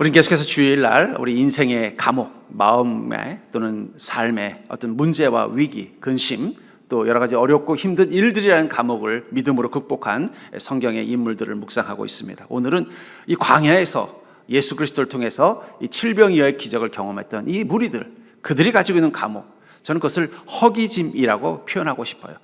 우린 계속해서 주일날 우리 인생의 감옥, 마음의 또는 삶의 어떤 문제와 위기, 근심, 또 여러 가지 어렵고 힘든 일들이라는 감옥을 믿음으로 극복한 성경의 인물들을 묵상하고 있습니다. 오늘은 이 광야에서 예수 그리스도를 통해서 이 칠병이어의 기적을 경험했던 이 무리들, 그들이 가지고 있는 감옥, 저는 그것을 허기짐이라고 표현하고 싶어요.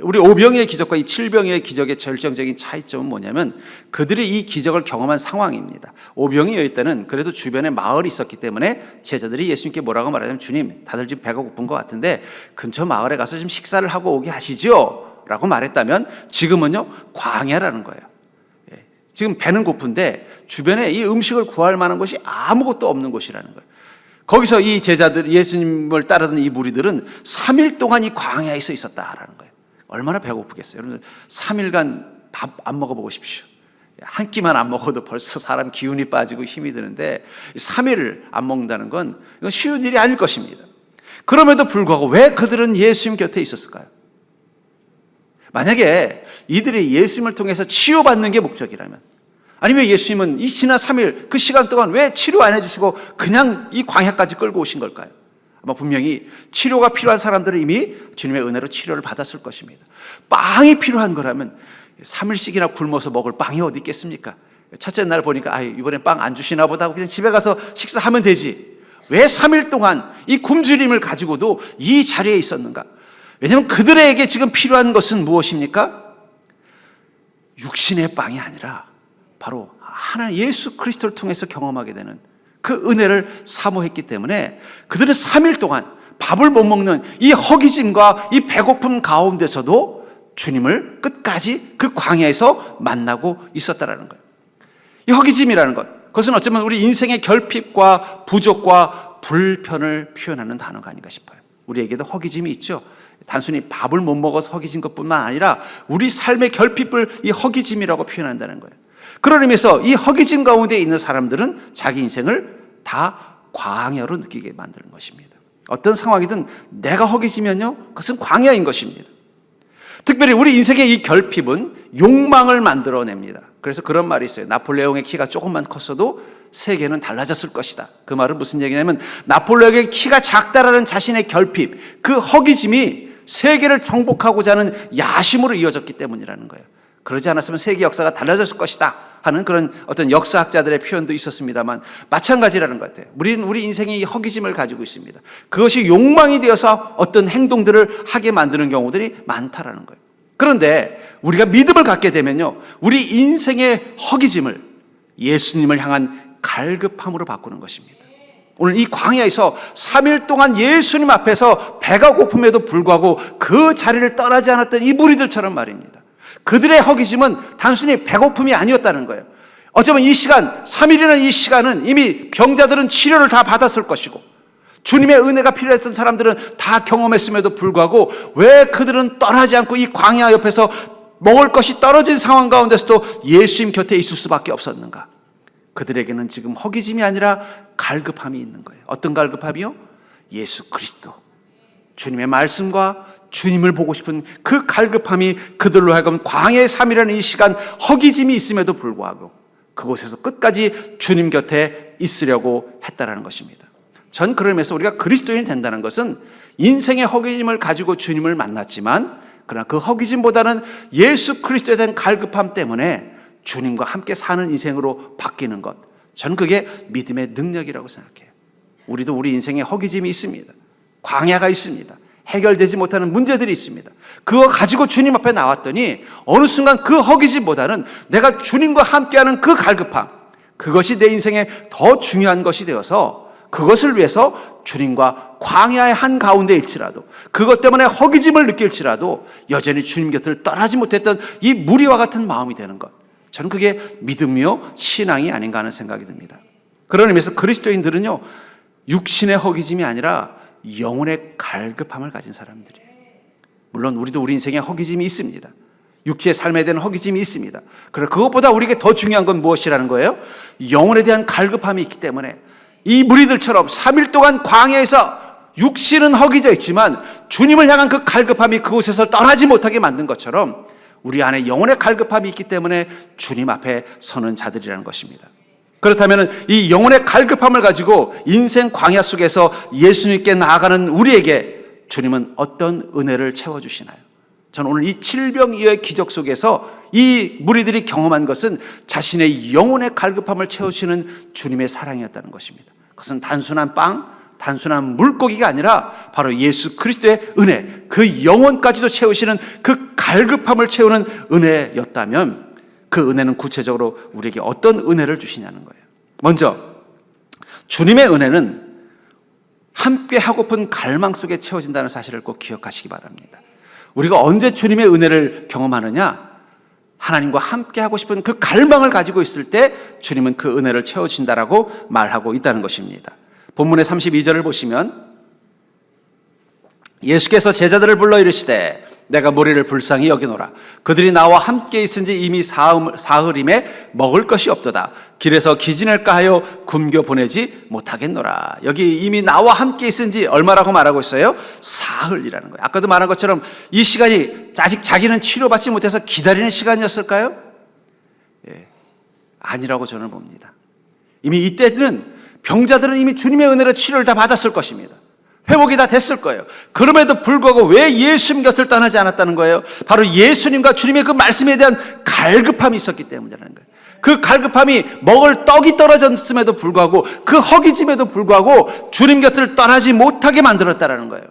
우리 오병이의 기적과 이 칠병이의 기적의 결정적인 차이점은 뭐냐면 그들이 이 기적을 경험한 상황입니다. 오병이의 때는 그래도 주변에 마을이 있었기 때문에 제자들이 예수님께 뭐라고 말하냐면, 주님, 다들 지금 배가 고픈 것 같은데 근처 마을에 가서 좀 식사를 하고 오게 하시죠 라고 말했다면, 지금은요 광야라는 거예요. 지금 배는 고픈데 주변에 이 음식을 구할 만한 곳이 아무것도 없는 곳이라는 거예요. 거기서 이 제자들, 예수님을 따르던 이 무리들은 3일 동안 이 광야에 서 있었다라는 거예요. 얼마나 배고프겠어요. 여러분들 3일간 밥 안 먹어보고 싶십시오. 한 끼만 안 먹어도 벌써 사람 기운이 빠지고 힘이 드는데 3일을 안 먹는다는 건 이건 쉬운 일이 아닐 것입니다. 그럼에도 불구하고 왜 그들은 예수님 곁에 있었을까요? 만약에 이들이 예수님을 통해서 치유받는 게 목적이라면, 아니면 예수님은 이 지난 3일 그 시간 동안 왜 치료 안 해주시고 그냥 이 광야까지 끌고 오신 걸까요? 아마 분명히 치료가 필요한 사람들은 이미 주님의 은혜로 치료를 받았을 것입니다. 빵이 필요한 거라면 3일씩이나 굶어서 먹을 빵이 어디 있겠습니까? 첫째 날 보니까 이번엔 빵 안 주시나 보다 하고 그냥 집에 가서 식사하면 되지. 왜 3일 동안 이 굶주림을 가지고도 이 자리에 있었는가? 왜냐하면 그들에게 지금 필요한 것은 무엇입니까? 육신의 빵이 아니라 바로 하나님 예수 그리스도를 통해서 경험하게 되는 그 은혜를 사모했기 때문에 그들은 3일 동안 밥을 못 먹는 이 허기짐과 이 배고픔 가운데서도 주님을 끝까지 그 광야에서 만나고 있었다라는 거예요. 이 허기짐이라는 것, 그것은 어쩌면 우리 인생의 결핍과 부족과 불편을 표현하는 단어가 아닌가 싶어요. 우리에게도 허기짐이 있죠. 단순히 밥을 못 먹어서 허기진 것뿐만 아니라 우리 삶의 결핍을 이 허기짐이라고 표현한다는 거예요. 그런 의미에서 이 허기짐 가운데 있는 사람들은 자기 인생을 다 광야로 느끼게 만드는 것입니다. 어떤 상황이든 내가 허기지면요, 그것은 광야인 것입니다. 특별히 우리 인생의 이 결핍은 욕망을 만들어냅니다. 그래서 그런 말이 있어요. 나폴레옹의 키가 조금만 컸어도 세계는 달라졌을 것이다. 그 말은 무슨 얘기냐면, 나폴레옹의 키가 작다라는 자신의 결핍, 그 허기짐이 세계를 정복하고자 하는 야심으로 이어졌기 때문이라는 거예요. 그러지 않았으면 세계 역사가 달라졌을 것이다 하는 그런 어떤 역사학자들의 표현도 있었습니다만, 마찬가지라는 것 같아요. 우리는 우리 인생의 이 허기짐을 가지고 있습니다. 그것이 욕망이 되어서 어떤 행동들을 하게 만드는 경우들이 많다라는 거예요. 그런데 우리가 믿음을 갖게 되면요, 우리 인생의 허기짐을 예수님을 향한 갈급함으로 바꾸는 것입니다. 오늘 이 광야에서 3일 동안 예수님 앞에서 배가 고픔에도 불구하고 그 자리를 떠나지 않았던 이 무리들처럼 말입니다. 그들의 허기짐은 단순히 배고픔이 아니었다는 거예요. 어쩌면 이 시간, 3일이라는 이 시간은 이미 병자들은 치료를 다 받았을 것이고 주님의 은혜가 필요했던 사람들은 다 경험했음에도 불구하고 왜 그들은 떠나지 않고 이 광야 옆에서 먹을 것이 떨어진 상황 가운데서도 예수님 곁에 있을 수밖에 없었는가? 그들에게는 지금 허기짐이 아니라 갈급함이 있는 거예요. 어떤 갈급함이요? 예수 그리스도, 주님의 말씀과 주님을 보고 싶은 그 갈급함이 그들로 하여금 광야의 3일이라는 이 시간 허기짐이 있음에도 불구하고 그곳에서 끝까지 주님 곁에 있으려고 했다라는 것입니다. 전 그러면서 우리가 그리스도인이 된다는 것은 인생의 허기짐을 가지고 주님을 만났지만, 그러나 그 허기짐보다는 예수 그리스도에 대한 갈급함 때문에 주님과 함께 사는 인생으로 바뀌는 것, 저는 그게 믿음의 능력이라고 생각해요. 우리도 우리 인생에 허기짐이 있습니다. 광야가 있습니다. 해결되지 못하는 문제들이 있습니다. 그거 가지고 주님 앞에 나왔더니 어느 순간 그 허기짐보다는 내가 주님과 함께하는 그 갈급함, 그것이 내 인생에 더 중요한 것이 되어서 그것을 위해서 주님과 광야의 한가운데 일지라도, 그것 때문에 허기짐을 느낄지라도 여전히 주님 곁을 떠나지 못했던 이 무리와 같은 마음이 되는 것, 저는 그게 믿음이요 신앙이 아닌가 하는 생각이 듭니다. 그런 의미에서 그리스도인들은요, 육신의 허기짐이 아니라 영혼의 갈급함을 가진 사람들이에요. 물론 우리도 우리 인생에 허기짐이 있습니다. 육체의 삶에 대한 허기짐이 있습니다. 그러나 그것보다 우리에게 더 중요한 건 무엇이라는 거예요? 영혼에 대한 갈급함이 있기 때문에 이 무리들처럼 3일 동안 광야에서 육신은 허기져 있지만 주님을 향한 그 갈급함이 그곳에서 떠나지 못하게 만든 것처럼 우리 안에 영혼의 갈급함이 있기 때문에 주님 앞에 서는 자들이라는 것입니다. 그렇다면 이 영혼의 갈급함을 가지고 인생 광야 속에서 예수님께 나아가는 우리에게 주님은 어떤 은혜를 채워주시나요? 저는 오늘 이 질병이의 기적 속에서 이 무리들이 경험한 것은 자신의 영혼의 갈급함을 채우시는 주님의 사랑이었다는 것입니다. 그것은 단순한 빵, 단순한 물고기가 아니라 바로 예수 그리스도의 은혜, 그 영혼까지도 채우시는 그 갈급함을 채우는 은혜였다면 그 은혜는 구체적으로 우리에게 어떤 은혜를 주시냐는 거예요. 먼저 주님의 은혜는 함께 하고픈 갈망 속에 채워진다는 사실을 꼭 기억하시기 바랍니다. 우리가 언제 주님의 은혜를 경험하느냐? 하나님과 함께 하고 싶은 그 갈망을 가지고 있을 때 주님은 그 은혜를 채워주신다라고 말하고 있다는 것입니다. 본문의 32절을 보시면 예수께서 제자들을 불러 이르시되 내가 무리를 불쌍히 여기노라. 그들이 나와 함께 있은지 이미 사흘임에 먹을 것이 없도다. 길에서 기진할까 하여 굶겨 보내지 못하겠노라. 여기 이미 나와 함께 있은지 얼마라고 말하고 있어요? 사흘이라는 거예요. 아까도 말한 것처럼 이 시간이 아직 자기는 치료받지 못해서 기다리는 시간이었을까요? 예, 아니라고 저는 봅니다. 이미 이때는 병자들은 이미 주님의 은혜로 치료를 다 받았을 것입니다. 회복이 다 됐을 거예요. 그럼에도 불구하고 왜 예수님 곁을 떠나지 않았다는 거예요? 바로 예수님과 주님의 그 말씀에 대한 갈급함이 있었기 때문이라는 거예요. 그 갈급함이 먹을 떡이 떨어졌음에도 불구하고 그 허기짐에도 불구하고 주님 곁을 떠나지 못하게 만들었다는 거예요.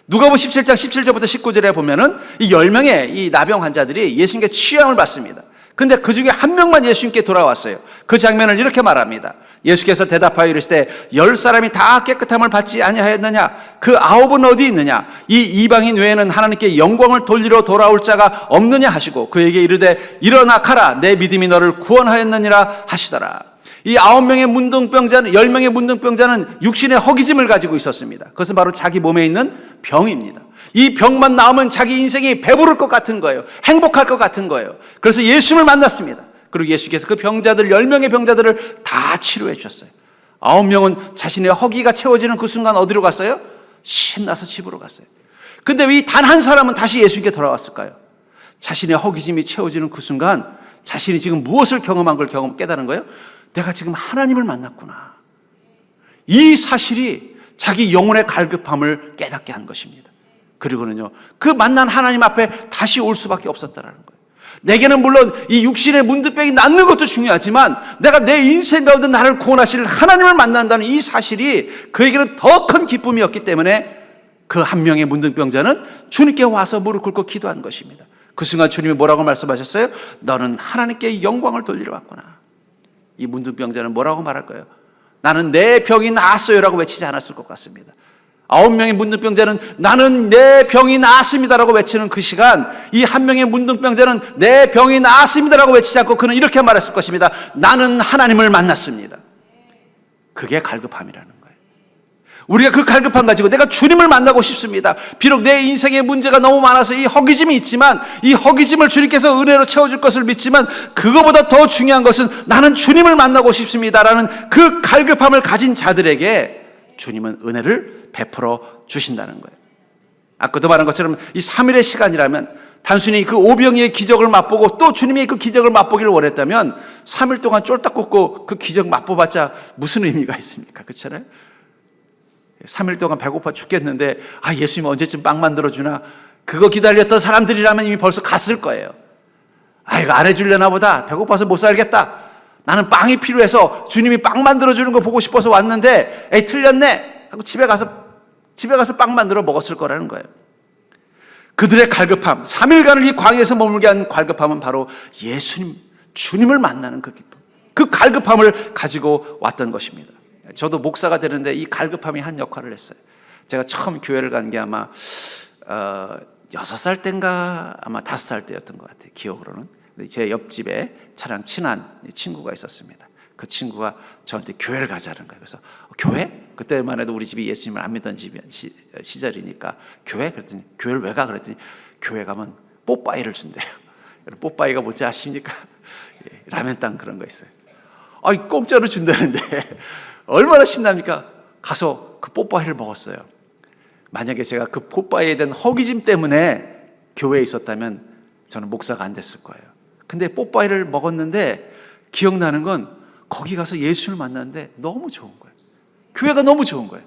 누가복음 17장 17절부터 19절에 보면은 이 10명의 이 나병 환자들이 예수님께 취함을 받습니다. 근데 그 중에 한 명만 예수님께 돌아왔어요. 그 장면을 이렇게 말합니다. 예수께서 대답하여 이르시되 10사람이 다 깨끗함을 받지 아니하였느냐? 그 9은 어디 있느냐? 이 이방인 외에는 하나님께 영광을 돌리러 돌아올 자가 없느냐 하시고 그에게 이르되 일어나 가라 내 믿음이 너를 구원하였느니라 하시더라. 이 9명의 문둥병자는 10명의 문둥병자는 육신의 허기짐을 가지고 있었습니다. 그것은 바로 자기 몸에 있는 병입니다. 이 병만 나오면 자기 인생이 배부를 것 같은 거예요. 행복할 것 같은 거예요. 그래서 예수님을 만났습니다. 그리고 예수께서 그 병자들 10명의 병자들을 다 치료해 주셨어요. 9명은 자신의 허기가 채워지는 그 순간 어디로 갔어요? 신나서 집으로 갔어요. 근데 왜 단 한 사람은 다시 예수님께 돌아왔을까요? 자신의 허기짐이 채워지는 그 순간 자신이 지금 무엇을 경험한 걸 깨달은 거예요? 내가 지금 하나님을 만났구나. 이 사실이 자기 영혼의 갈급함을 깨닫게 한 것입니다. 그리고는요, 그 만난 하나님 앞에 다시 올 수밖에 없었다라는 거예요. 내게는 물론 이 육신의 문둥병이 낫는 것도 중요하지만 내가 내 인생 가운데 나를 구원하실 하나님을 만난다는 이 사실이 그에게는 더 큰 기쁨이었기 때문에 그 한 명의 문둥병자는 주님께 와서 무릎 꿇고 기도한 것입니다. 그 순간 주님이 뭐라고 말씀하셨어요? 너는 하나님께 영광을 돌리러 왔구나. 이 문둥병자는 뭐라고 말할까요? 나는 내 병이 나았어요라고 외치지 않았을 것 같습니다. 9명의 문둥병자는 나는 내 병이 나았습니다라고 외치는 그 시간, 이 한 명의 문둥병자는 내 병이 나았습니다라고 외치지 않고 그는 이렇게 말했을 것입니다. 나는 하나님을 만났습니다. 그게 갈급함이라는 거예요. 우리가 그 갈급함 가지고 내가 주님을 만나고 싶습니다. 비록 내 인생에 문제가 너무 많아서 이 허기짐이 있지만 이 허기짐을 주님께서 은혜로 채워줄 것을 믿지만 그거보다 더 중요한 것은 나는 주님을 만나고 싶습니다라는 그 갈급함을 가진 자들에게 주님은 은혜를 베풀어 주신다는 거예요. 아까도 말한 것처럼 이 3일의 시간이라면 단순히 그 오병이의 기적을 맛보고 또 주님이 그 기적을 맛보기를 원했다면 3일 동안 쫄딱 굽고 그 기적 맛보봤자 무슨 의미가 있습니까? 그렇잖아요? 3일 동안 배고파 죽겠는데 예수님 언제쯤 빵 만들어주나 그거 기다렸던 사람들이라면 이미 벌써 갔을 거예요. 이거 안 해주려나 보다. 배고파서 못 살겠다. 나는 빵이 필요해서 주님이 빵 만들어주는 거 보고 싶어서 왔는데 틀렸네 하고 집에 가서 빵 만들어 먹었을 거라는 거예요. 그들의 갈급함, 3일간을 이 광야에서 머물게 한 갈급함은 바로 예수님, 주님을 만나는 그 기쁨, 그 갈급함을 가지고 왔던 것입니다. 저도 목사가 되는데 이 갈급함이 한 역할을 했어요. 제가 처음 교회를 간 게 아마 6살 때인가 아마 5살 때였던 것 같아요. 기억으로는. 제 옆집에 저랑 친한 친구가 있었습니다. 그 친구가 저한테 교회를 가자는 거예요. 그래서 교회? 그때만 해도 우리 집이 예수님을 안 믿던 시절이니까 교회? 그랬더니 교회를 왜 가? 그랬더니 교회 가면 뽀빠이를 준대요. 여러분 뽀빠이가 뭔지 아십니까? 라면땅 그런 거 있어요. 공짜로 준다는데 얼마나 신납니까? 가서 그 뽀빠이를 먹었어요. 만약에 제가 그 뽀빠이에 대한 허기짐 때문에 교회에 있었다면 저는 목사가 안 됐을 거예요. 근데 뽀빠이를 먹었는데 기억나는 건 거기 가서 예수를 만났는데 너무 좋은 거예요. 교회가 너무 좋은 거예요.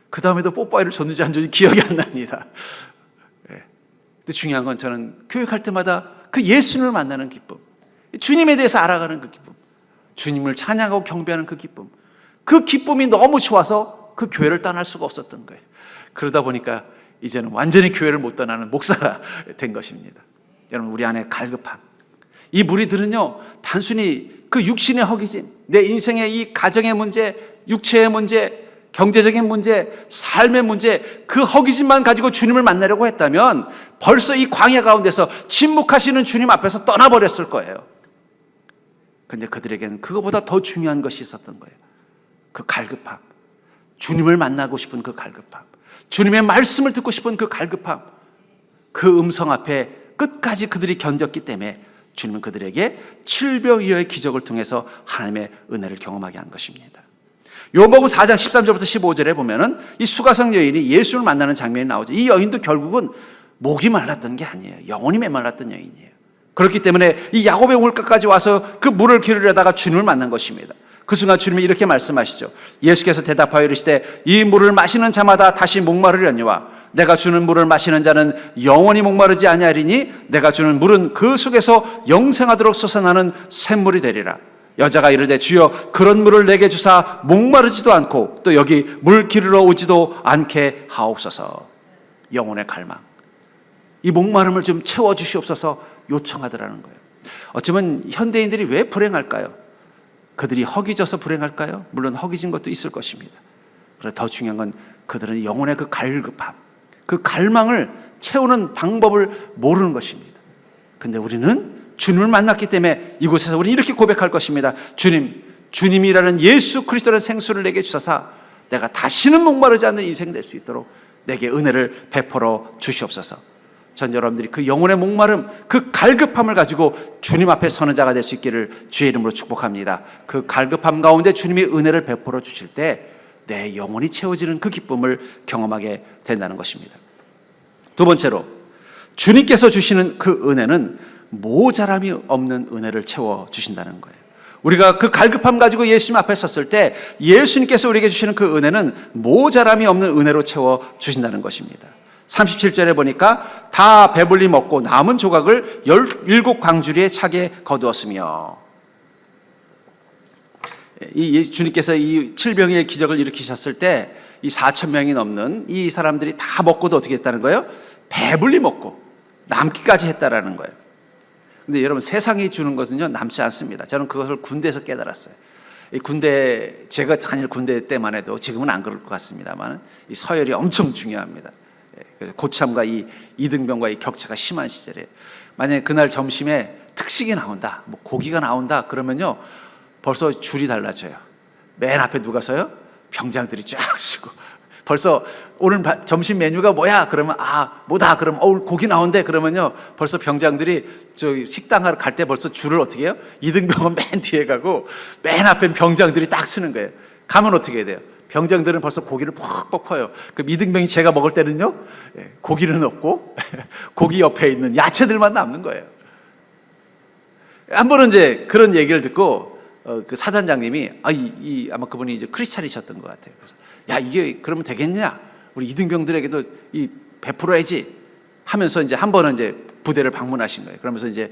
그 다음에도 뽀빠이를 줬는지 안 줬는지 기억이 안 납니다. 네. 근데 중요한 건 저는 교회 갈 때마다 그 예수님을 만나는 기쁨, 주님에 대해서 알아가는 그 기쁨, 주님을 찬양하고 경배하는 그 기쁨, 그 기쁨이 너무 좋아서 그 교회를 떠날 수가 없었던 거예요. 그러다 보니까 이제는 완전히 교회를 못 떠나는 목사가 된 것입니다. 여러분, 우리 안에 갈급함, 이 무리들은요 단순히 그 육신의 허기짐, 내 인생의 이 가정의 문제, 육체의 문제, 경제적인 문제, 삶의 문제, 그 허기짐만 가지고 주님을 만나려고 했다면 벌써 이 광야 가운데서 침묵하시는 주님 앞에서 떠나버렸을 거예요. 그런데 그들에게는 그거보다 더 중요한 것이 있었던 거예요. 그 갈급함, 주님을 만나고 싶은 그 갈급함, 주님의 말씀을 듣고 싶은 그 갈급함, 그 음성 앞에 끝까지 그들이 견뎠기 때문에 주님은 그들에게 700여의 기적을 통해서 하나님의 은혜를 경험하게 한 것입니다. 요한복음 4장 13절부터 15절에 보면은 이 수가성 여인이 예수를 만나는 장면이 나오죠. 이 여인도 결국은 목이 말랐던 게 아니에요. 영혼이 메말랐던 여인이에요. 그렇기 때문에 이 야곱의 우물가까지 와서 그 물을 기르려다가 주님을 만난 것입니다. 그 순간 주님이 이렇게 말씀하시죠. 예수께서 대답하여 이르시되 이 물을 마시는 자마다 다시 목마르려니와 내가 주는 물을 마시는 자는 영원히 목마르지 아니하리니 내가 주는 물은 그 속에서 영생하도록 솟아나는 샘물이 되리라. 여자가 이르되 주여 그런 물을 내게 주사 목마르지도 않고 또 여기 물 기르러 오지도 않게 하옵소서. 영혼의 갈망, 이 목마름을 좀 채워주시옵소서 요청하더라는 거예요. 어쩌면 현대인들이 왜 불행할까요? 그들이 허기져서 불행할까요? 물론 허기진 것도 있을 것입니다. 그러나 더 중요한 건 그들은 영혼의 그 갈급함, 그 갈망을 채우는 방법을 모르는 것입니다. 근데 우리는 주님을 만났기 때문에 이곳에서 우리는 이렇게 고백할 것입니다. 주님이라는 예수 그리스도라는 생수를 내게 주셔서 내가 다시는 목마르지 않는 인생 될 수 있도록 내게 은혜를 베풀어 주시옵소서. 전 여러분들이 그 영혼의 목마름, 그 갈급함을 가지고 주님 앞에 서는 자가 될 수 있기를 주의 이름으로 축복합니다. 그 갈급함 가운데 주님이 은혜를 베풀어 주실 때 내 영혼이 채워지는 그 기쁨을 경험하게 된다는 것입니다. 두 번째로, 주님께서 주시는 그 은혜는 모자람이 없는 은혜를 채워주신다는 거예요. 우리가 그 갈급함 가지고 예수님 앞에 섰을 때 예수님께서 우리에게 주시는 그 은혜는 모자람이 없는 은혜로 채워주신다는 것입니다. 37절에 보니까 다 배불리 먹고 남은 조각을 17광주리에 차게 거두었으며, 이 주님께서 이 7병의 기적을 일으키셨을 때 이 4,000명이 넘는 이 사람들이 다 먹고도 어떻게 했다는 거예요? 배불리 먹고 남기까지 했다라는 거예요. 근데 여러분, 세상이 주는 것은요 남지 않습니다. 저는 그것을 군대에서 깨달았어요. 이 군대, 제가 다닐 군대 때만 해도, 지금은 안 그럴 것 같습니다만, 이 서열이 엄청 중요합니다. 고참과 이 이등병과 이 격차가 심한 시절에 만약에 그날 점심에 특식이 나온다, 뭐 고기가 나온다 그러면요 벌써 줄이 달라져요. 맨 앞에 누가 서요? 병장들이 쫙 서고, 벌써 오늘 점심 메뉴가 뭐야? 그러면 뭐다? 그러면 고기 나온대. 그러면요 벌써 병장들이 저 식당하러 갈 때 벌써 줄을 어떻게 해요? 이등병은 맨 뒤에 가고 맨 앞엔 병장들이 딱 서는 거예요. 가면 어떻게 해야 돼요? 병장들은 벌써 고기를 퍽퍽 퍼요. 그럼 이등병이 제가 먹을 때는요 고기는 없고 고기 옆에 있는 야채들만 남는 거예요. 한 번은 이제 그런 얘기를 듣고 그 사단장님이 아마 그분이 이제 크리스찬이셨던 것 같아요. 그래서 야, 이게 그러면 되겠냐? 우리 이등병들에게도 이 베풀어야지 하면서 이제 한 번은 이제 부대를 방문하신 거예요. 그러면서 이제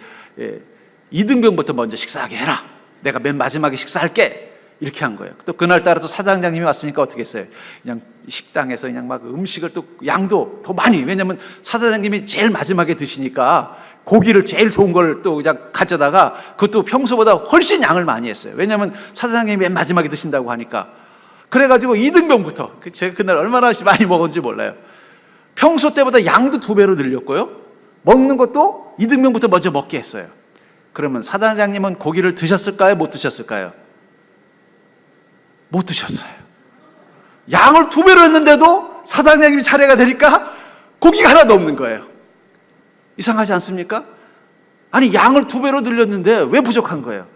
이등병부터 먼저 식사하게 해라. 내가 맨 마지막에 식사할게. 이렇게 한 거예요. 또 그날따라 또 사단장님이 왔으니까 어떻게 했어요? 그냥 식당에서 그냥 막 음식을 또 양도 더 많이, 왜냐면 사단장님이 제일 마지막에 드시니까 고기를 제일 좋은 걸 또 그냥 가져다가 그것도 평소보다 훨씬 양을 많이 했어요. 왜냐면 사단장님이 맨 마지막에 드신다고 하니까. 그래가지고 이등병부터, 제가 그날 얼마나 많이 먹었는지 몰라요. 평소 때보다 양도 2배로 늘렸고요. 먹는 것도 이등병부터 먼저 먹게 했어요. 그러면 사단장님은 고기를 드셨을까요? 못 드셨을까요? 못 드셨어요. 양을 2배로 했는데도 사단장님이 차례가 되니까 고기가 하나도 없는 거예요. 이상하지 않습니까? 아니, 양을 2배로 늘렸는데 왜 부족한 거예요?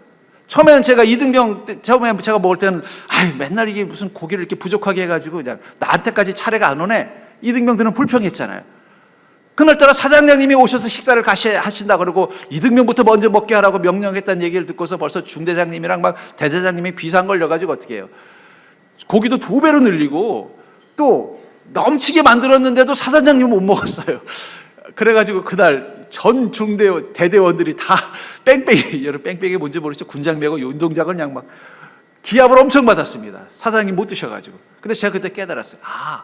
처음에는 제가 이등병, 처음에 제가 먹을 때는 맨날 이게 무슨 고기를 이렇게 부족하게 해가지고 그냥 나한테까지 차례가 안 오네. 이등병들은 불평했잖아요. 그날따라 사장님이 오셔서 식사를 같이 하신다 그러고 이등병부터 먼저 먹게 하라고 명령했다는 얘기를 듣고서 벌써 중대장님이랑 막 대대장님이 비상 걸려가지고 어떻게 해요? 고기도 2배로 늘리고 또 넘치게 만들었는데도 사단장님은 못 먹었어요. 그래가지고 그날 전 중대 대대원들이 다 뺑뺑이, 여러분 뺑뺑이 뭔지 모르겠죠? 군장 메고 운동장을 그냥 막 기합을 엄청 받았습니다. 사장님 못 드셔가지고. 근데 제가 그때 깨달았어요. 아,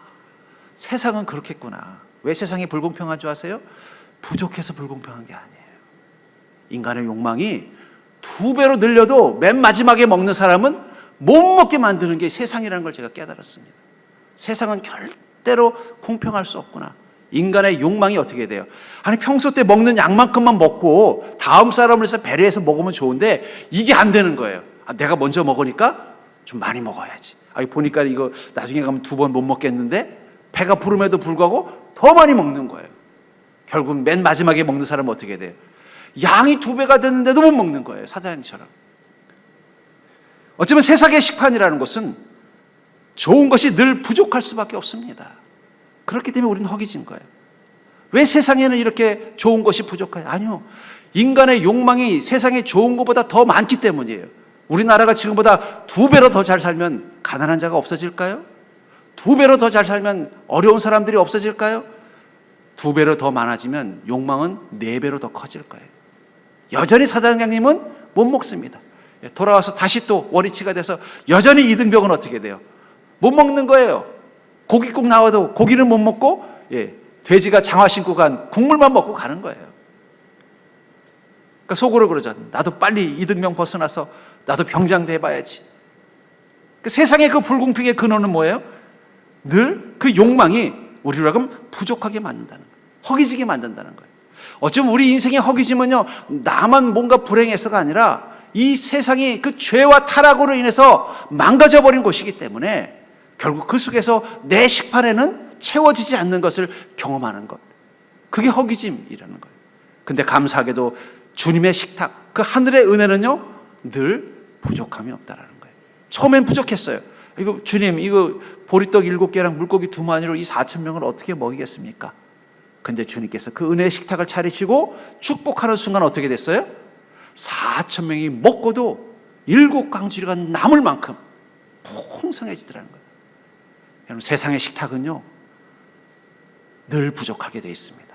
세상은 그렇겠구나. 왜 세상이 불공평한 줄 아세요? 부족해서 불공평한 게 아니에요. 인간의 욕망이 2배로 늘려도 맨 마지막에 먹는 사람은 못 먹게 만드는 게 세상이라는 걸 제가 깨달았습니다. 세상은 절대로 공평할 수 없구나. 인간의 욕망이 어떻게 돼요? 아니 평소 때 먹는 양만큼만 먹고 다음 사람을 해서 배려해서 먹으면 좋은데 이게 안 되는 거예요. 아, 내가 먼저 먹으니까 좀 많이 먹어야지. 아, 보니까 이거 나중에 가면 2번 못 먹겠는데 배가 부름에도 불구하고 더 많이 먹는 거예요. 결국 맨 마지막에 먹는 사람은 어떻게 돼요? 양이 2배가 됐는데도 못 먹는 거예요. 사장님처럼. 어쩌면 세상의 식판이라는 것은 좋은 것이 늘 부족할 수밖에 없습니다. 그렇기 때문에 우리는 허기진 거예요. 왜 세상에는 이렇게 좋은 것이 부족해요? 아니요. 인간의 욕망이 세상에 좋은 것보다 더 많기 때문이에요. 우리나라가 지금보다 2배로 더 잘 살면 가난한 자가 없어질까요? 2배로 더 잘 살면 어려운 사람들이 없어질까요? 2배로 더 많아지면 욕망은 4배로 더 커질 거예요. 여전히 사장님은 못 먹습니다. 돌아와서 다시 또 원위치가 돼서 여전히 이등병은 어떻게 돼요? 못 먹는 거예요. 고깃국 나와도 고기는 못 먹고 돼지가 장화 신고 간 국물만 먹고 가는 거예요. 그러니까 속으로 그러죠. 나도 빨리 이등병 벗어나서 나도 병장 돼봐야지. 세상의 그 불공평의 근원은 뭐예요? 늘 그 욕망이 우리로 하여금 부족하게 만든다는 거예요. 허기지게 만든다는 거예요. 어쩌면 우리 인생의 허기짐은요, 나만 뭔가 불행해서가 아니라 이 세상이 그 죄와 타락으로 인해서 망가져버린 곳이기 때문에 결국 그 속에서 내 식판에는 채워지지 않는 것을 경험하는 것. 그게 허기짐이라는 거예요. 근데 감사하게도 주님의 식탁, 그 하늘의 은혜는요, 늘 부족함이 없다라는 거예요. 처음엔 부족했어요. 이거 주님, 이거 보리떡 7개랑 물고기 2마리로 이 4,000명을 어떻게 먹이겠습니까? 근데 주님께서 그 은혜의 식탁을 차리시고 축복하는 순간 어떻게 됐어요? 4,000명이 먹고도 7강주리가 남을 만큼 풍성해지더라는 거예요. 여러분, 세상의 식탁은요, 늘 부족하게 되어 있습니다.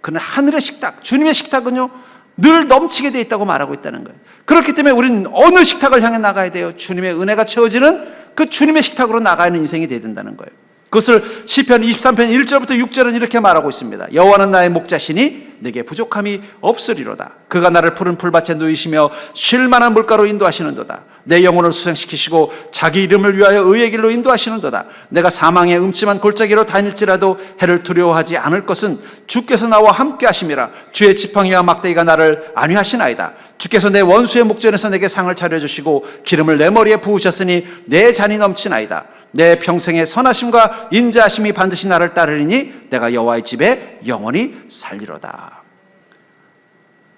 그러나 하늘의 식탁, 주님의 식탁은요, 늘 넘치게 되어 있다고 말하고 있다는 거예요. 그렇기 때문에 우리는 어느 식탁을 향해 나가야 돼요? 주님의 은혜가 채워지는 그 주님의 식탁으로 나가는 인생이 되어야 된다는 거예요. 그것을 시편 23편 1절부터 6절은 이렇게 말하고 있습니다. 여호와는 나의 목자시니 내게 부족함이 없으리로다. 그가 나를 푸른 풀밭에 누이시며 쉴 만한 물가로 인도하시는도다. 내 영혼을 수생시키시고 자기 이름을 위하여 의의 길로 인도하시는도다. 내가 사망의 음침한 골짜기로 다닐지라도 해를 두려워하지 않을 것은 주께서 나와 함께 하심이라. 주의 지팡이와 막대기가 나를 안위하시나이다. 주께서 내 원수의 목전에서 내게 상을 차려주시고 기름을 내 머리에 부으셨으니 내 잔이 넘치나이다. 내 평생의 선하심과 인자하심이 반드시 나를 따르리니 내가 여호와의 집에 영원히 살리로다.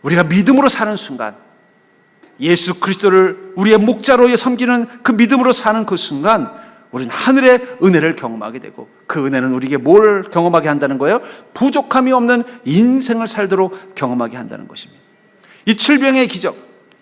우리가 믿음으로 사는 순간, 예수 그리스도를 우리의 목자로 섬기는 그 믿음으로 사는 그 순간, 우리는 하늘의 은혜를 경험하게 되고, 그 은혜는 우리에게 뭘 경험하게 한다는 거예요? 부족함이 없는 인생을 살도록 경험하게 한다는 것입니다. 이 칠병의 기적,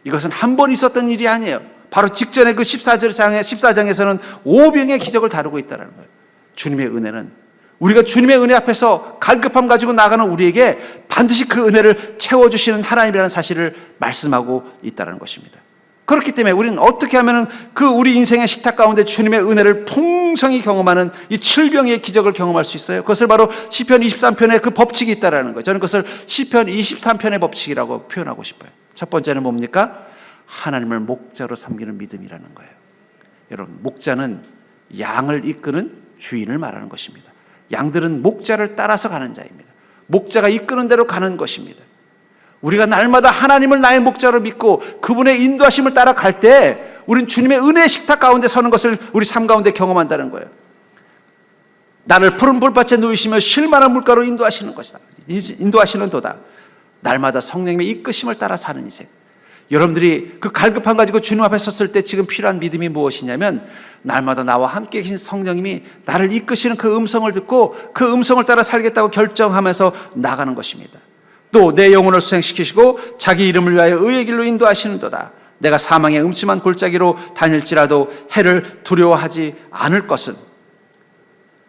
이것은 한 번 있었던 일이 아니에요. 바로 직전에 그 14장에서는 5병의 기적을 다루고 있다는 거예요. 주님의 은혜는, 우리가 주님의 은혜 앞에서 갈급함 가지고 나가는 우리에게 반드시 그 은혜를 채워주시는 하나님이라는 사실을 말씀하고 있다는 것입니다. 그렇기 때문에 우리는 어떻게 하면 그 우리 인생의 식탁 가운데 주님의 은혜를 풍성히 경험하는 이 7병의 기적을 경험할 수 있어요? 그것을 바로 시편 23편에 그 법칙이 있다는 거예요. 저는 그것을 시편 23편의 법칙이라고 표현하고 싶어요. 첫 번째는 뭡니까? 하나님을 목자로 섬기는 믿음이라는 거예요. 여러분, 목자는 양을 이끄는 주인을 말하는 것입니다. 양들은 목자를 따라서 가는 자입니다. 목자가 이끄는 대로 가는 것입니다. 우리가 날마다 하나님을 나의 목자로 믿고 그분의 인도하심을 따라갈 때 우린 주님의 은혜의 식탁 가운데 서는 것을 우리 삶 가운데 경험한다는 거예요. 나를 푸른 불밭에 누이시며 쉴 만한 물가로 인도하시는 것이다. 인도하시는 도다. 날마다 성령님의 이끄심을 따라 사는 인생. 여러분들이 그 갈급함 가지고 주님 앞에 섰을 때 지금 필요한 믿음이 무엇이냐면 날마다 나와 함께 계신 성령님이 나를 이끄시는 그 음성을 듣고 그 음성을 따라 살겠다고 결정하면서 나가는 것입니다. 또 내 영혼을 수생시키시고 자기 이름을 위하여 의의 길로 인도하시는도다. 내가 사망의 음침한 골짜기로 다닐지라도 해를 두려워하지 않을 것은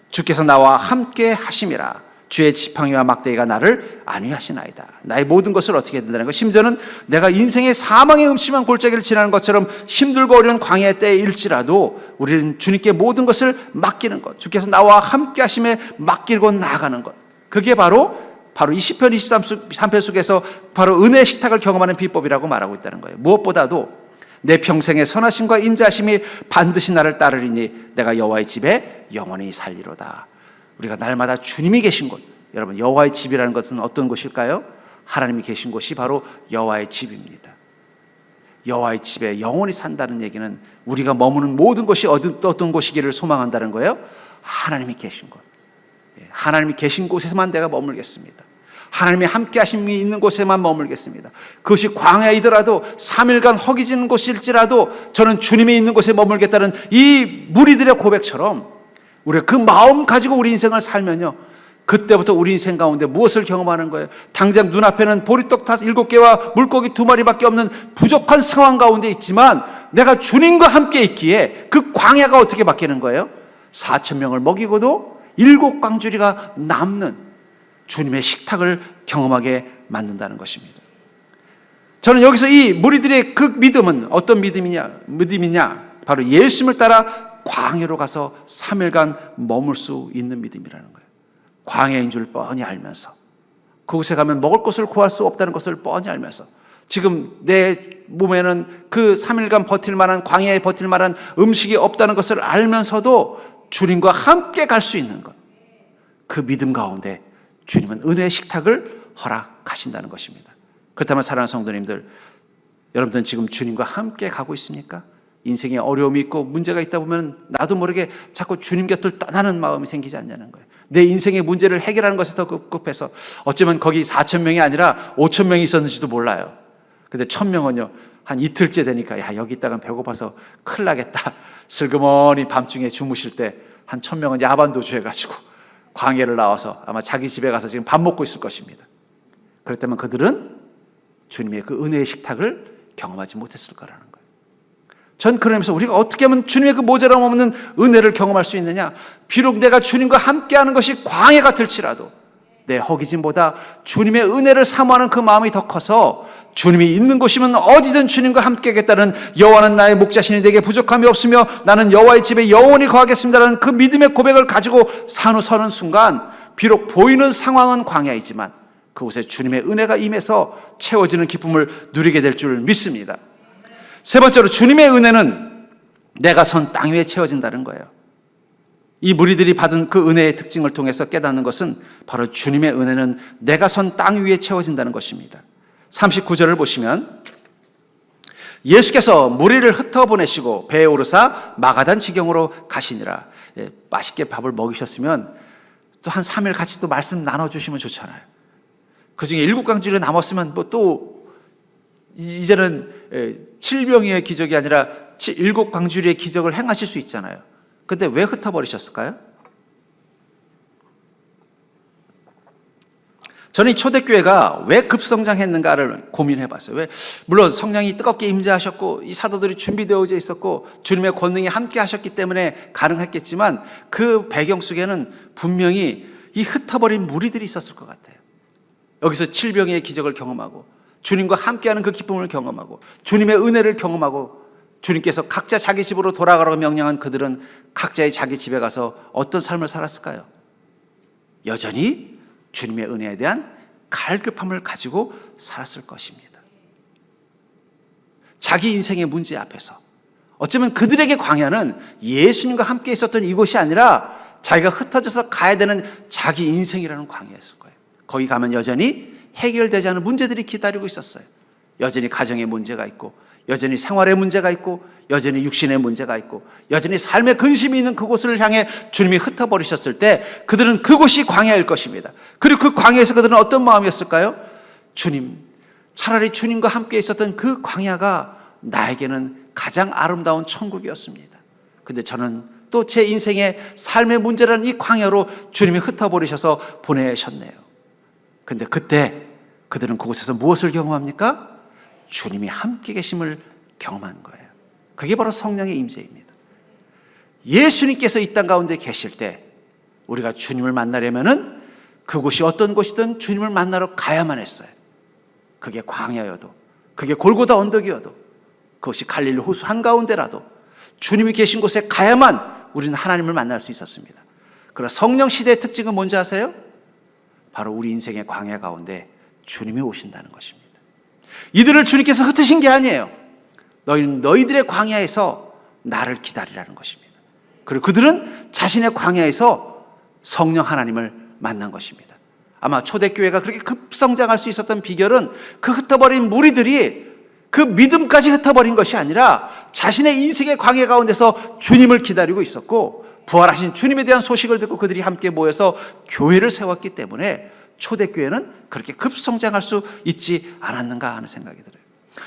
주께서 나와 함께 하심이라. 주의 지팡이와 막대기가 나를 안위하시나이다. 나의 모든 것을 어떻게 된다는 것, 심지어는 내가 인생의 사망의 음침한 골짜기를 지나는 것처럼 힘들고 어려운 광야의 때일지라도 우리는 주님께 모든 것을 맡기는 것, 주께서 나와 함께 하심에 맡기고 나아가는 것, 그게 바로 이 시편 23편 속에서 바로 은혜의 식탁을 경험하는 비법이라고 말하고 있다는 거예요. 무엇보다도 내 평생의 선하심과 인자하심이 반드시 나를 따르리니 내가 여호와의 집에 영원히 살리로다. 우리가 날마다 주님이 계신 곳, 여러분 여호와의 집이라는 것은 어떤 곳일까요? 하나님이 계신 곳이 바로 여호와의 집입니다. 여호와의 집에 영원히 산다는 얘기는 우리가 머무는 모든 곳이 어떤 곳이기를 소망한다는 거예요. 하나님이 계신 곳, 하나님이 계신 곳에서만 내가 머물겠습니다. 하나님의 함께 하심이 있는 곳에만 머물겠습니다. 그것이 광야이더라도 3일간 허기지는 곳일지라도 저는 주님이 있는 곳에 머물겠다는 이 무리들의 고백처럼 우리가 그 마음 가지고 우리 인생을 살면요, 그때부터 우리 인생 가운데 무엇을 경험하는 거예요? 당장 눈앞에는 보리떡 7개와 물고기 2마리밖에 없는 부족한 상황 가운데 있지만 내가 주님과 함께 있기에 그 광야가 어떻게 바뀌는 거예요? 4,000명을 먹이고도 7광주리가 남는 주님의 식탁을 경험하게 만든다는 것입니다. 저는 여기서 이 무리들의 그 믿음은 어떤 믿음이냐? 바로 예수님을 따라 광야로 가서 3일간 머물 수 있는 믿음이라는 거예요. 광야인 줄 뻔히 알면서, 그곳에 가면 먹을 것을 구할 수 없다는 것을 뻔히 알면서, 지금 내 몸에는 그 3일간 버틸 만한, 광야에 버틸 만한 음식이 없다는 것을 알면서도 주님과 함께 갈 수 있는 것, 그 믿음 가운데 주님은 은혜의 식탁을 허락하신다는 것입니다. 그렇다면 사랑하는 성도님들, 여러분들은 지금 주님과 함께 가고 있습니까? 인생에 어려움이 있고 문제가 있다 보면 나도 모르게 자꾸 주님 곁을 떠나는 마음이 생기지 않냐는 거예요. 내 인생의 문제를 해결하는 것에 더 급급해서 어쩌면 거기 4,000명이 아니라 5,000명이 있었는지도 몰라요. 근데 1,000명은요 한 이틀째 되니까 야, 여기 있다가 배고파서 큰일 나겠다. 슬그머니 밤중에 주무실 때 한 1,000명은 야반도주 해가지고 광야를 나와서 아마 자기 집에 가서 지금 밥 먹고 있을 것입니다. 그렇다면 그들은 주님의 그 은혜의 식탁을 경험하지 못했을 거라는 거예요. 전 그러면서 우리가 어떻게 하면 주님의 그 모자람 없는 은혜를 경험할 수 있느냐? 비록 내가 주님과 함께하는 것이 광야 같을지라도 내 허기짐보다 주님의 은혜를 사모하는 그 마음이 더 커서 주님이 있는 곳이면 어디든 주님과 함께하겠다는, 여호와는 나의 목자시니 내게 부족함이 없으며 나는 여호와의 집에 영원히 거하겠습니다라는 그 믿음의 고백을 가지고 서는 순간 비록 보이는 상황은 광야이지만 그곳에 주님의 은혜가 임해서 채워지는 기쁨을 누리게 될 줄 믿습니다. 세 번째로, 주님의 은혜는 내가 선 땅 위에 채워진다는 거예요. 이 무리들이 받은 그 은혜의 특징을 통해서 깨닫는 것은 바로 주님의 은혜는 내가 선 땅 위에 채워진다는 것입니다. 39절을 보시면 예수께서 무리를 흩어보내시고 배에 오르사 마가단 지경으로 가시니라. 맛있게 밥을 먹이셨으면 또 한 3일 같이 또 말씀 나눠주시면 좋잖아요. 그 중에 7광주리 남았으면 뭐 또 이제는 7병의 기적이 아니라 7광주리의 기적을 행하실 수 있잖아요. 근데 왜 흩어버리셨을까요? 저는 이 초대교회가 왜 급성장했는가를 고민해 봤어요. 물론 성령이 뜨겁게 임재하셨고 이 사도들이 준비되어져 있었고 주님의 권능이 함께 하셨기 때문에 가능했겠지만 그 배경 속에는 분명히 이 흩어버린 무리들이 있었을 것 같아요. 여기서 7병의 기적을 경험하고 주님과 함께하는 그 기쁨을 경험하고 주님의 은혜를 경험하고 주님께서 각자 자기 집으로 돌아가라고 명령한 그들은 각자의 자기 집에 가서 어떤 삶을 살았을까요? 여전히 주님의 은혜에 대한 갈급함을 가지고 살았을 것입니다. 자기 인생의 문제 앞에서 어쩌면 그들에게 광야는 예수님과 함께 있었던 이곳이 아니라 자기가 흩어져서 가야 되는 자기 인생이라는 광야였을 거예요. 거기 가면 여전히 해결되지 않은 문제들이 기다리고 있었어요. 여전히 가정의 문제가 있고 여전히 생활의 문제가 있고 여전히 육신의 문제가 있고 여전히 삶의 근심이 있는 그곳을 향해 주님이 흩어버리셨을 때 그들은 그곳이 광야일 것입니다. 그리고 그 광야에서 그들은 어떤 마음이었을까요? 주님, 차라리 주님과 함께 있었던 그 광야가 나에게는 가장 아름다운 천국이었습니다. 근데 저는 또 제 인생의 삶의 문제라는 이 광야로 주님이 흩어버리셔서 보내셨네요. 근데 그때 그들은 그곳에서 무엇을 경험합니까? 주님이 함께 계심을 경험한 거예요. 그게 바로 성령의 임재입니다. 예수님께서 이 땅 가운데 계실 때 우리가 주님을 만나려면은 그곳이 어떤 곳이든 주님을 만나러 가야만 했어요. 그게 광야여도, 그게 골고다 언덕이어도, 그것이 갈릴리 호수 한가운데라도 주님이 계신 곳에 가야만 우리는 하나님을 만날 수 있었습니다. 그러나 성령 시대의 특징은 뭔지 아세요? 바로 우리 인생의 광야 가운데 주님이 오신다는 것입니다. 이들을 주님께서 흩으신 게 아니에요. 너희는 너희들의 광야에서 나를 기다리라는 것입니다. 그리고 그들은 자신의 광야에서 성령 하나님을 만난 것입니다. 아마 초대교회가 그렇게 급성장할 수 있었던 비결은 그 흩어버린 무리들이 그 믿음까지 흩어버린 것이 아니라 자신의 인생의 광야 가운데서 주님을 기다리고 있었고, 부활하신 주님에 대한 소식을 듣고 그들이 함께 모여서 교회를 세웠기 때문에 초대교회는 그렇게 급성장할 수 있지 않았는가 하는 생각이 들어요.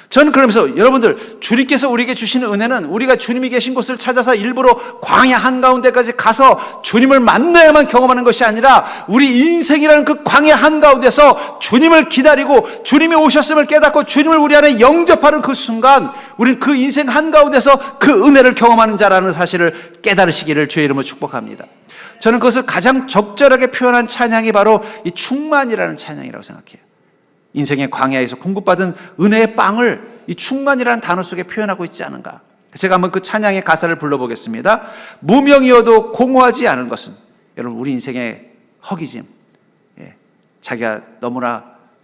저는 그러면서 여러분들, 주님께서 우리에게 주시는 은혜는 우리가 주님이 계신 곳을 찾아서 일부러 광야 한가운데까지 가서 주님을 만나야만 경험하는 것이 아니라 우리 인생이라는 그 광야 한가운데서 주님을 기다리고 주님이 오셨음을 깨닫고 주님을 우리 안에 영접하는 그 순간 우리는 그 인생 한가운데서 그 은혜를 경험하는 자라는 사실을 깨달으시기를 주의 이름으로 축복합니다. 저는 그것을 가장 적절하게 표현한 찬양이 바로 이 충만이라는 찬양이라고 생각해요. 인생의 광야에서 공급받은 은혜의 빵을 이 충만이라는 단어 속에 표현하고 있지 않은가. 제가 한번 그 찬양의 가사를 불러보겠습니다. 무명이어도 공허하지 않은 것은, 여러분 우리 인생의 허기짐, 자기가 너무나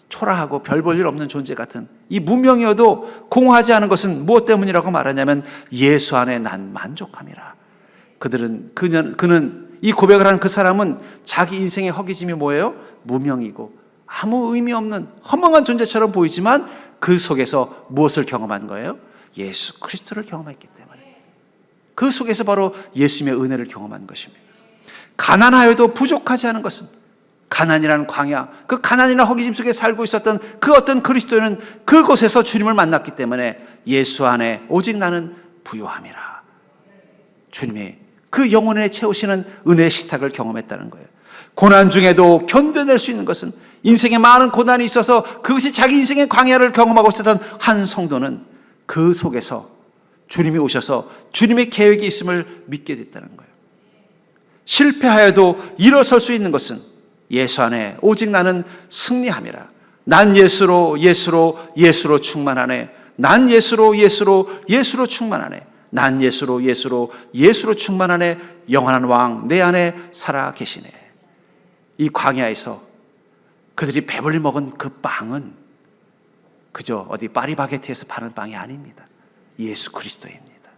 초라하고 별 볼 일 없는 존재 같은 이 무명이어도 공허하지 않은 것은 무엇 때문이라고 말하냐면 예수 안에 난 만족함이라. 그는 이 고백을 하는 그 사람은 자기 인생의 허기짐이 뭐예요? 무명이고 아무 의미 없는 허망한 존재처럼 보이지만 그 속에서 무엇을 경험한 거예요? 예수 그리스도를 경험했기 때문에. 그 속에서 바로 예수님의 은혜를 경험한 것입니다. 가난하여도 부족하지 않은 것은, 가난이라는 광야, 그 가난이나 허기짐 속에 살고 있었던 그 어떤 그리스도인은 그곳에서 주님을 만났기 때문에 예수 안에 오직 나는 부요함이라. 주님의 그 영혼에 채우시는 은혜의 식탁을 경험했다는 거예요. 고난 중에도 견뎌낼 수 있는 것은, 인생에 많은 고난이 있어서 그것이 자기 인생의 광야를 경험하고 있었던 한 성도는 그 속에서 주님이 오셔서 주님의 계획이 있음을 믿게 됐다는 거예요. 실패하여도 일어설 수 있는 것은 예수 안에 오직 나는 승리함이라. 난 예수로 충만하네. 난 예수로 충만하네. 난 예수로 충만하네. 영원한 왕 내 안에 살아 계시네. 이 광야에서 그들이 배불리 먹은 그 빵은 그저 어디 파리바게트에서 파는 빵이 아닙니다. 예수 그리스도입니다.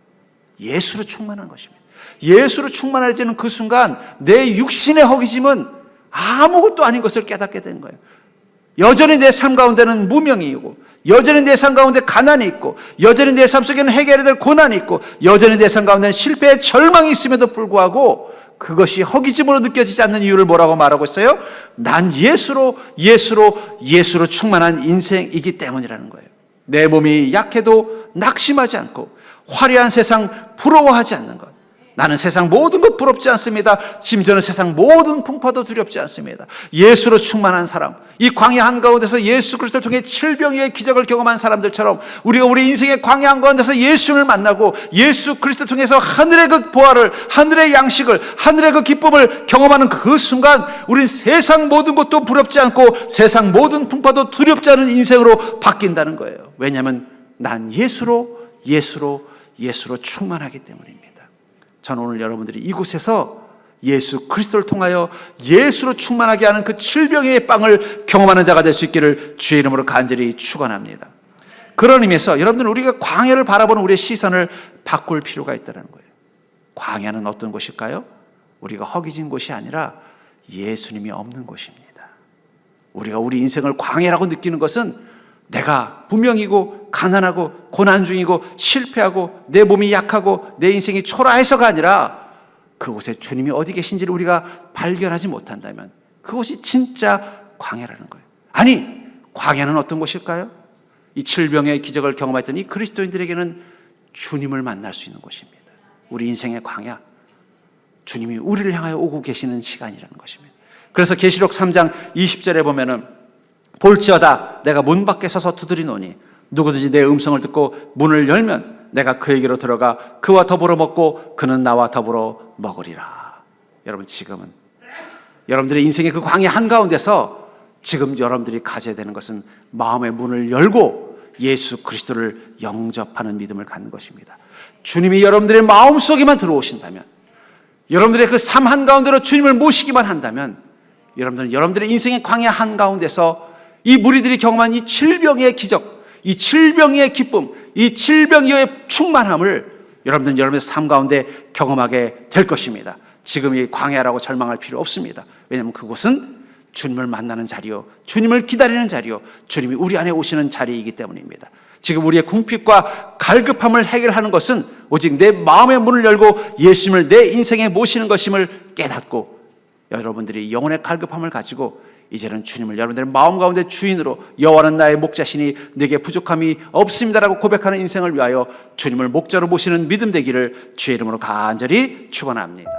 예수로 충만한 것입니다. 예수로 충만해지는 그 순간 내 육신의 허기짐은 아무것도 아닌 것을 깨닫게 된 거예요. 여전히 내 삶 가운데는 무명이고, 여전히 내 삶 가운데 가난이 있고, 여전히 내 삶 속에는 해결해야 될 고난이 있고, 여전히 내 삶 가운데는 실패의 절망이 있음에도 불구하고 그것이 허기짐으로 느껴지지 않는 이유를 뭐라고 말하고 있어요? 난 예수로 충만한 인생이기 때문이라는 거예요. 내 몸이 약해도 낙심하지 않고 화려한 세상 부러워하지 않는 것. 나는 세상 모든 것 부럽지 않습니다. 심지어는 세상 모든 풍파도 두렵지 않습니다. 예수로 충만한 사람, 이 광야 한가운데서 예수 그리스도를 통해 칠병의 기적을 경험한 사람들처럼 우리가 우리 인생의 광야 한가운데서 예수를 만나고 예수 그리스도를 통해서 하늘의 그 보화를, 하늘의 양식을, 하늘의 그 기쁨을 경험하는 그 순간 우리는 세상 모든 것도 부럽지 않고 세상 모든 풍파도 두렵지 않은 인생으로 바뀐다는 거예요. 왜냐하면 난 예수로 충만하기 때문입니다. 저는 오늘 여러분들이 이곳에서 예수 그리스도를 통하여 예수로 충만하게 하는 그 칠병의 빵을 경험하는 자가 될 수 있기를 주의 이름으로 간절히 축원합니다. 그런 의미에서 여러분들은 우리가 광야를 바라보는 우리의 시선을 바꿀 필요가 있다는 거예요. 광야는 어떤 곳일까요? 우리가 허기진 곳이 아니라 예수님이 없는 곳입니다. 우리가 우리 인생을 광야라고 느끼는 것은 내가 무명이고 가난하고 고난 중이고 실패하고 내 몸이 약하고 내 인생이 초라해서가 아니라 그곳에 주님이 어디 계신지를 우리가 발견하지 못한다면 그것이 진짜 광야라는 거예요. 아니, 광야는 어떤 곳일까요? 이 질병의 기적을 경험했던 이 그리스도인들에게는 주님을 만날 수 있는 곳입니다. 우리 인생의 광야, 주님이 우리를 향하여 오고 계시는 시간이라는 것입니다. 그래서 계시록 3장 20절에 보면은 볼지어다 내가 문 밖에 서서 두드리노니 누구든지 내 음성을 듣고 문을 열면 내가 그에게로 들어가 그와 더불어 먹고 그는 나와 더불어 먹으리라. 여러분, 지금은 여러분들의 인생의 그 광야 한가운데서 지금 여러분들이 가져야 되는 것은 마음의 문을 열고 예수 그리스도를 영접하는 믿음을 갖는 것입니다. 주님이 여러분들의 마음속에만 들어오신다면, 여러분들의 그 삶 한가운데로 주님을 모시기만 한다면, 여러분들은 여러분들의 인생의 광야 한가운데서 이 무리들이 경험한 이 질병의 기적, 이 질병의 기쁨, 이 질병의 충만함을 여러분들은 여러분의 삶 가운데 경험하게 될 것입니다. 지금 이 광야라고 절망할 필요 없습니다. 왜냐하면 그곳은 주님을 만나는 자리요, 주님을 기다리는 자리요, 주님이 우리 안에 오시는 자리이기 때문입니다. 지금 우리의 궁핍과 갈급함을 해결하는 것은 오직 내 마음의 문을 열고 예수님을 내 인생에 모시는 것임을 깨닫고, 여러분들이 영혼의 갈급함을 가지고 이제는 주님을 여러분들의 마음 가운데 주인으로, 여호와는 나의 목자시니 내게 부족함이 없습니다라고 고백하는 인생을 위하여 주님을 목자로 모시는 믿음 되기를 주의 이름으로 간절히 축원합니다.